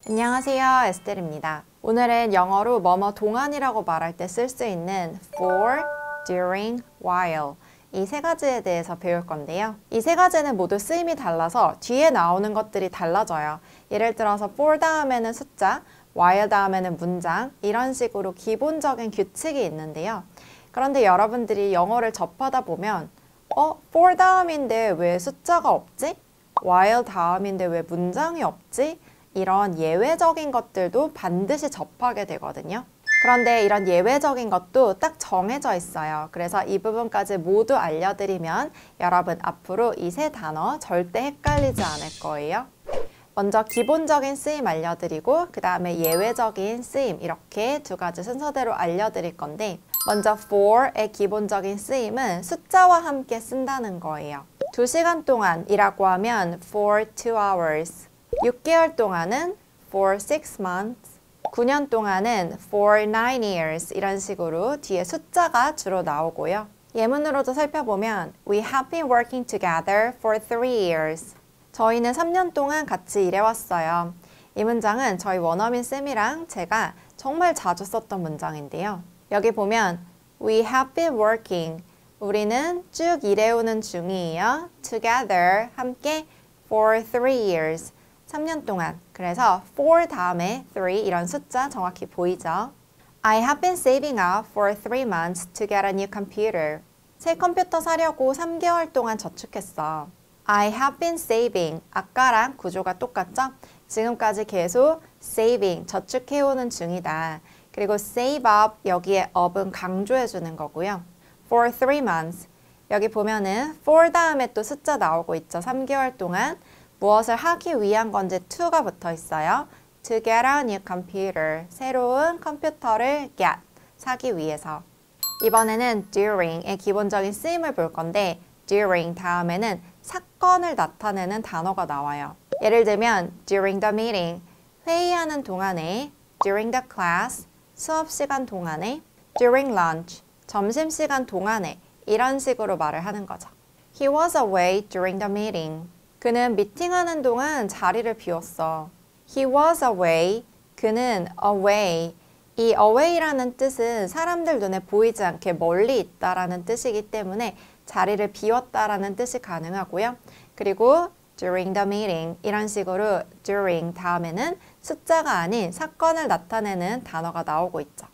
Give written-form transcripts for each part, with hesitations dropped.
안녕하세요, 에스텔입니다. 오늘은 영어로 뭐뭐 동안이라고 말할 때 쓸 수 있는 for, during, while 이 세 가지에 대해서 배울 건데요. 이 세 가지는 모두 쓰임이 달라서 뒤에 나오는 것들이 달라져요. 예를 들어서 for 다음에는 숫자, while 다음에는 문장 이런 식으로 기본적인 규칙이 있는데요. 그런데 여러분들이 영어를 접하다 보면 for 다음인데 왜 숫자가 없지? while 다음인데 왜 문장이 없지? 이런 예외적인 것들도 반드시 접하게 되거든요. 그런데 이런 예외적인 것도 딱 정해져 있어요. 그래서 이 부분까지 모두 알려드리면 여러분 앞으로 이 세 단어 절대 헷갈리지 않을 거예요. 먼저 기본적인 쓰임 알려드리고 그 다음에 예외적인 쓰임 이렇게 두 가지 순서대로 알려드릴 건데 먼저 for의 기본적인 쓰임은 숫자와 함께 쓴다는 거예요. 2시간 동안이라고 하면 for 2 hours 6개월 동안은 for 6 months 9년 동안은 for 9 years 이런 식으로 뒤에 숫자가 주로 나오고요. 예문으로도 살펴보면 We have been working together for 3 years 저희는 3년 동안 같이 일해왔어요. 이 문장은 저희 원어민 쌤이랑 제가 정말 자주 썼던 문장인데요. 여기 보면 We have been working 우리는 쭉 일해오는 중이에요. Together 함께 for 3 years 3년 동안. 그래서 for 다음에 3 이런 숫자 정확히 보이죠? I have been saving up for 3 months to get a new computer. 새 컴퓨터 사려고 3개월 동안 저축했어. I have been saving. 아까랑 구조가 똑같죠? 지금까지 계속 saving, 저축해오는 중이다. 그리고 save up, 여기에 up은 강조해주는 거고요. For 3 months. 여기 보면은 for 다음에 또 숫자 나오고 있죠? 3개월 동안. 무엇을 하기 위한 건지 to가 붙어 있어요. To get a new computer. 새로운 컴퓨터를 get. 사기 위해서. 이번에는 during의 기본적인 쓰임을 볼 건데 during 다음에는 사건을 나타내는 단어가 나와요. 예를 들면 during the meeting. 회의하는 동안에 during the class. 수업 시간 동안에 during lunch. 점심시간 동안에 이런 식으로 말을 하는 거죠. He was away during the meeting. 그는 미팅하는 동안 자리를 비웠어. He was away. 그는 away. 이 away라는 뜻은 사람들 눈에 보이지 않게 멀리 있다라는 뜻이기 때문에 자리를 비웠다라는 뜻이 가능하고요. 그리고 during the meeting 이런 식으로 during 다음에는 숫자가 아닌 사건을 나타내는 단어가 나오고 있죠.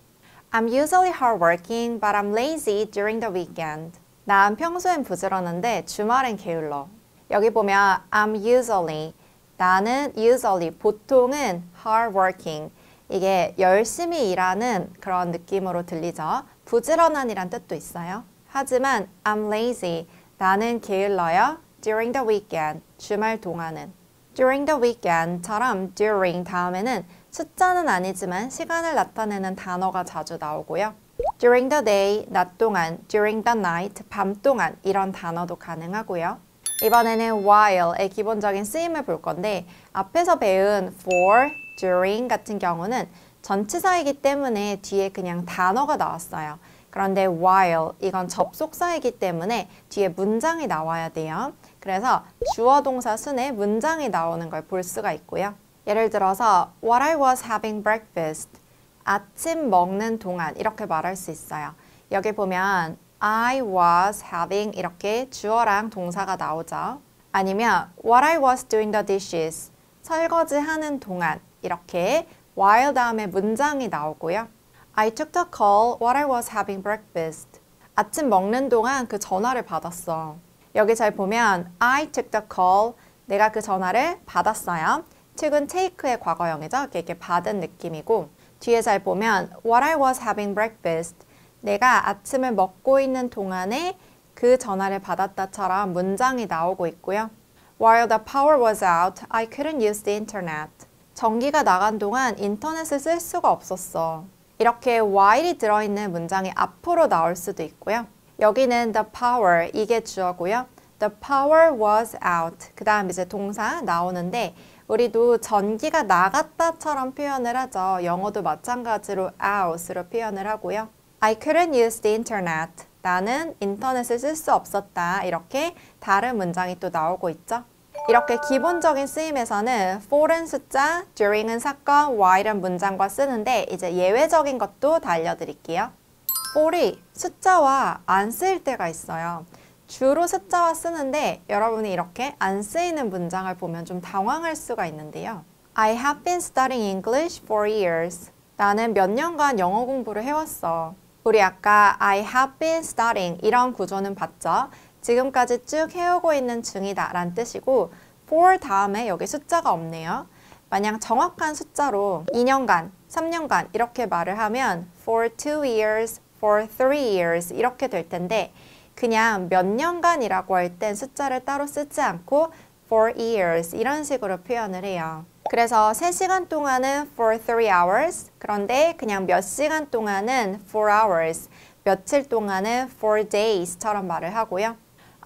I'm usually hardworking, but I'm lazy during the weekend. 난 평소엔 부지런한데 주말엔 게을러. 여기 보면 I'm usually, 나는 usually, 보통은 hardworking. 이게 열심히 일하는 그런 느낌으로 들리죠. 부지런한이란 뜻도 있어요. 하지만 I'm lazy, 나는 게을러요. During the weekend, 주말 동안은. During the weekend처럼 during 다음에는 숫자는 아니지만 시간을 나타내는 단어가 자주 나오고요. During the day, 낮 동안, during the night, 밤 동안 이런 단어도 가능하고요. 이번에는 while의 기본적인 쓰임을 볼 건데 앞에서 배운 for, during 같은 경우는 전치사이기 때문에 뒤에 그냥 단어가 나왔어요. 그런데 while, 이건 접속사이기 때문에 뒤에 문장이 나와야 돼요. 그래서 주어 동사 순에 문장이 나오는 걸 볼 수가 있고요. 예를 들어서 While I was having breakfast, 아침 먹는 동안 이렇게 말할 수 있어요. 여기 보면 I was having 이렇게 주어랑 동사가 나오죠. 아니면 While I was doing the dishes, 설거지하는 동안 이렇게 while 다음에 문장이 나오고요. I took the call while I was having breakfast. 아침 먹는 동안 그 전화를 받았어. 여기 잘 보면 I took the call, 내가 그 전화를 받았어요. took은 take의 과거형이죠. 이렇게 받은 느낌이고 뒤에 잘 보면 while I was having breakfast, 내가 아침을 먹고 있는 동안에 그 전화를 받았다처럼 문장이 나오고 있고요. While the power was out, I couldn't use the internet. 전기가 나간 동안 인터넷을 쓸 수가 없었어. 이렇게 while이 들어있는 문장이 앞으로 나올 수도 있고요. 여기는 the power, 이게 주어고요. The power was out. 그 다음 이제 동사 나오는데 우리도 전기가 나갔다처럼 표현을 하죠. 영어도 마찬가지로 out으로 표현을 하고요. I couldn't use the internet. 나는 인터넷을 쓸 수 없었다. 이렇게 다른 문장이 또 나오고 있죠. 이렇게 기본적인 쓰임에서는 for은 숫자, during은 사건, while은 문장과 쓰는데 이제 예외적인 것도 다 알려드릴게요. for이 숫자와 안 쓰일 때가 있어요. 주로 숫자와 쓰는데 여러분이 이렇게 안 쓰이는 문장을 보면 좀 당황할 수가 있는데요. I have been studying English for years. 나는 몇 년간 영어 공부를 해왔어. 우리 아까 I have been studying 이런 구조는 봤죠? 지금까지 쭉 해오고 있는 중이다 라는 뜻이고 for 다음에 여기 숫자가 없네요. 만약 정확한 숫자로 2년간, 3년간 이렇게 말을 하면 for 2 years, for 3 years 이렇게 될 텐데 그냥 몇 년간이라고 할 땐 숫자를 따로 쓰지 않고 for years 이런 식으로 표현을 해요. 그래서 3시간 동안은 for 3 hours 그런데 그냥 몇 시간 동안은 4 hours 며칠 동안은 4 days처럼 말을 하고요.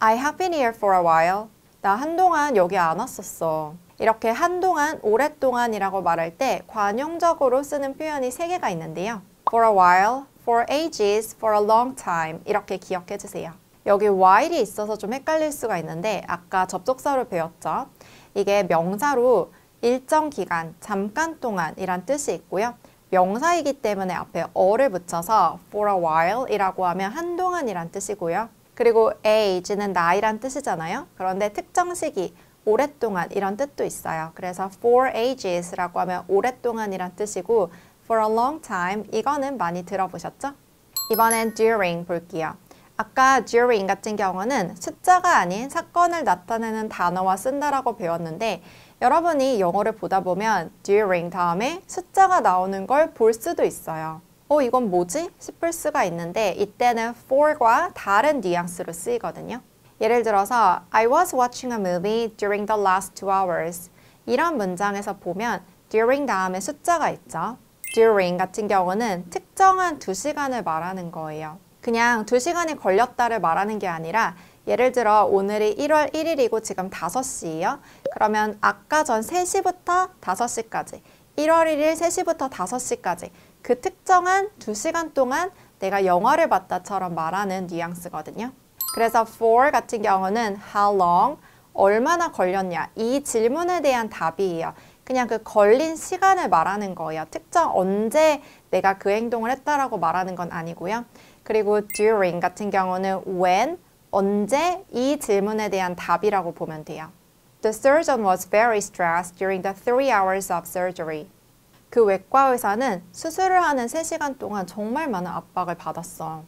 I have been here for a while. 나 한동안 여기 안 왔었어. 이렇게 한동안, 오랫동안이라고 말할 때 관용적으로 쓰는 표현이 3개가 있는데요. For a while, for ages, for a long time 이렇게 기억해 주세요. 여기 while이 있어서 좀 헷갈릴 수가 있는데 아까 접속사로 배웠죠. 이게 명사로 일정 기간, 잠깐 동안 이란 뜻이 있고요. 명사이기 때문에 앞에 어를 붙여서 for a while 이라고 하면 한동안이란 뜻이고요. 그리고 age는 나이란 뜻이잖아요. 그런데 특정 시기, 오랫동안 이런 뜻도 있어요. 그래서 for ages라고 하면 오랫동안이란 뜻이고 for a long time 이거는 많이 들어보셨죠? 이번엔 during 볼게요. 아까 during 같은 경우는 숫자가 아닌 사건을 나타내는 단어와 쓴다라고 배웠는데 여러분이 영어를 보다 보면 during 다음에 숫자가 나오는 걸 볼 수도 있어요. 이건 뭐지? 싶을 수가 있는데 이때는 for과 다른 뉘앙스로 쓰이거든요. 예를 들어서 I was watching a movie during the last 2 hours 이런 문장에서 보면 during 다음에 숫자가 있죠. during 같은 경우는 특정한 2시간을 말하는 거예요. 그냥 2시간이 걸렸다를 말하는 게 아니라 예를 들어 오늘이 1월 1일이고 지금 5시예요. 그러면 아까 전 3시부터 5시까지 1월 1일 3시부터 5시까지 그 특정한 2시간 동안 내가 영화를 봤다처럼 말하는 뉘앙스거든요. 그래서 for 같은 경우는 how long, 얼마나 걸렸냐 이 질문에 대한 답이에요. 그냥 그 걸린 시간을 말하는 거예요. 특정 언제 내가 그 행동을 했다라고 말하는 건 아니고요. 그리고 during 같은 경우는 when, 언제 이 질문에 대한 답이라고 보면 돼요. The surgeon was very stressed during the 3 hours of surgery. 그 외과 의사는 수술을 하는 3시간 동안 정말 많은 압박을 받았어.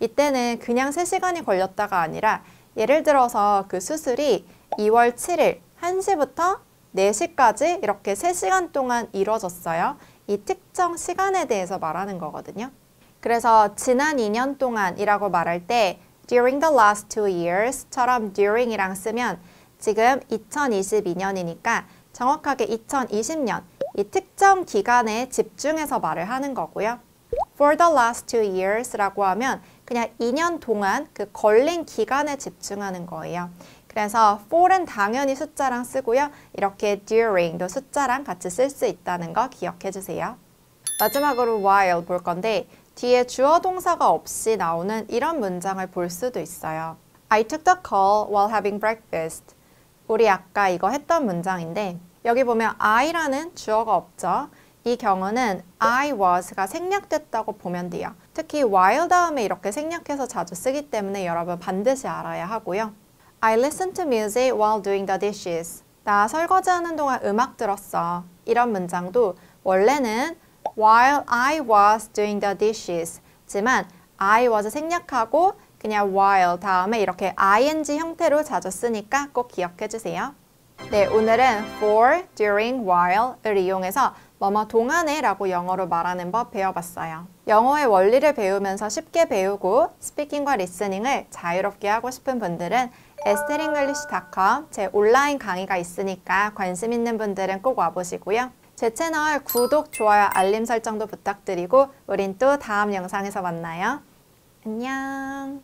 이때는 그냥 3시간이 걸렸다가 아니라 예를 들어서 그 수술이 2월 7일 1시부터 4시까지 이렇게 3시간 동안 이루어졌어요. 이 특정 시간에 대해서 말하는 거거든요. 그래서 지난 2년 동안이라고 말할 때 during the last 2 years처럼 during이랑 쓰면 지금 2022년이니까 정확하게 2020년 이 특정 기간에 집중해서 말을 하는 거고요. For the last 2 years라고 하면 그냥 2년 동안 그 걸린 기간에 집중하는 거예요. 그래서 for은 당연히 숫자랑 쓰고요. 이렇게 during도 숫자랑 같이 쓸 수 있다는 거 기억해 주세요. 마지막으로 while 볼 건데 뒤에 주어 동사가 없이 나오는 이런 문장을 볼 수도 있어요. I took the call while having breakfast. 우리 아까 이거 했던 문장인데 여기 보면 I라는 주어가 없죠. 이 경우는 I was가 생략됐다고 보면 돼요. 특히 while 다음에 이렇게 생략해서 자주 쓰기 때문에 여러분 반드시 알아야 하고요. I listened to music while doing the dishes. 나 설거지하는 동안 음악 들었어. 이런 문장도 원래는 while I was doing the dishes 지만 I was 생략하고 그냥 while 다음에 이렇게 ing 형태로 자주 쓰니까 꼭 기억해 주세요. 네, 오늘은 for, during, while을 이용해서 뭐뭐 동안에 라고 영어로 말하는 법 배워봤어요. 영어의 원리를 배우면서 쉽게 배우고 스피킹과 리스닝을 자유롭게 하고 싶은 분들은 esteringlish.com 제 온라인 강의가 있으니까 관심 있는 분들은 꼭 와보시고요. 제 채널 구독, 좋아요, 알림 설정도 부탁드리고 우린 또 다음 영상에서 만나요. 안녕.